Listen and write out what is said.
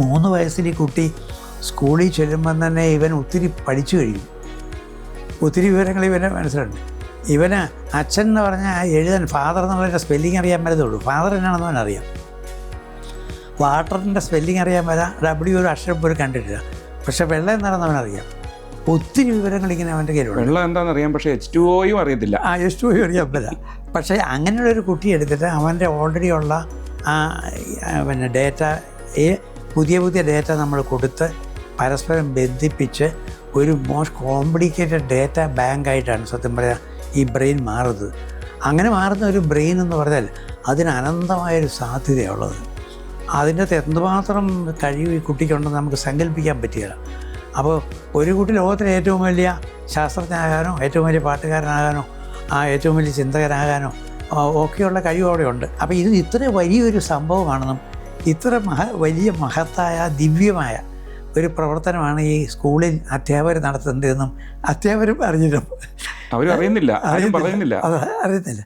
3 വയസ്സിൽ ഈ കുട്ടി സ്കൂളിൽ ചെല്ലുമ്പം തന്നെ ഇവൻ ഒത്തിരി പഠിച്ചു കഴിയും. ഒത്തിരി വിവരങ്ങൾ ഇവന് മനസ്സിലുണ്ട്. ഇവന് അച്ഛൻ എന്ന് പറഞ്ഞാൽ എഴുതാൻ ഫാദർ എന്നുള്ളതിൻ്റെ സ്പെല്ലിങ് അറിയാൻ പറ്റത്തുള്ളൂ. ഫാദർ എന്നാണെന്ന് അവനറിയാം. വാട്ടറിൻ്റെ സ്പെല്ലിങ് അറിയാൻ വരാം, W ഒരു അക്ഷരം പോലും കണ്ടിട്ടില്ല. പക്ഷെ വെള്ളം എന്താണെന്ന് അവനറിയാം. ഒത്തിരി വിവരങ്ങൾ ഇങ്ങനെ അവൻ്റെ കയ്യിലുണ്ട്. വെള്ളം എന്താണെന്ന് അറിയാം, പക്ഷേ H2O അറിയത്തില്ല. H2O അറിയാൻ പറ്റില്ല. പക്ഷേ അങ്ങനെയുള്ളൊരു കുട്ടി എടുത്തിട്ട് അവൻ്റെ ഓൾറെഡി ഉള്ള പിന്നെ ഡേറ്റയെ പുതിയ ഡേറ്റ നമ്മൾ കൊടുത്ത് പരസ്പരം ബന്ധിപ്പിച്ച് ഒരു മോസ്റ്റ് കോംപ്ലിക്കേറ്റഡ് ഡേറ്റ ബാങ്കായിട്ടാണ് സത്യം പറയാം ഈ ബ്രെയിൻ മാറുന്നത്. അങ്ങനെ മാറുന്ന ഒരു ബ്രെയിൻ എന്ന് പറഞ്ഞാൽ അതിന് അനന്തമായൊരു സാധ്യതയുള്ളത്. അതിൻ്റെ അകത്ത് എന്തുമാത്രം കഴിവ് ഈ കുട്ടിക്കുണ്ടെന്ന് നമുക്ക് സങ്കല്പിക്കാൻ പറ്റുകയില്ല. അപ്പോൾ ഒരു കുട്ടി ലോകത്തിലെ ഏറ്റവും വലിയ ശാസ്ത്രജ്ഞനാകാനോ ഏറ്റവും വലിയ പാട്ടുകാരനാകാനോ ഏറ്റവും വലിയ ചിന്തകനാകാനോ ഒക്കെയുള്ള കഴിവ് അവിടെയുണ്ട്. അപ്പോൾ ഇത് ഇത്ര വലിയൊരു സംഭവമാണെന്നും ഇത്ര വലിയ മഹത്തായ ദിവ്യമായ ഒരു പ്രവർത്തനമാണ് ഈ സ്കൂളിൽ അധ്യാപകർ നടത്തുന്നതെന്നും അധ്യാപകരും അറിഞ്ഞിട്ടും അവരും അറിയുന്നില്ല, അറിയുന്നില്ല.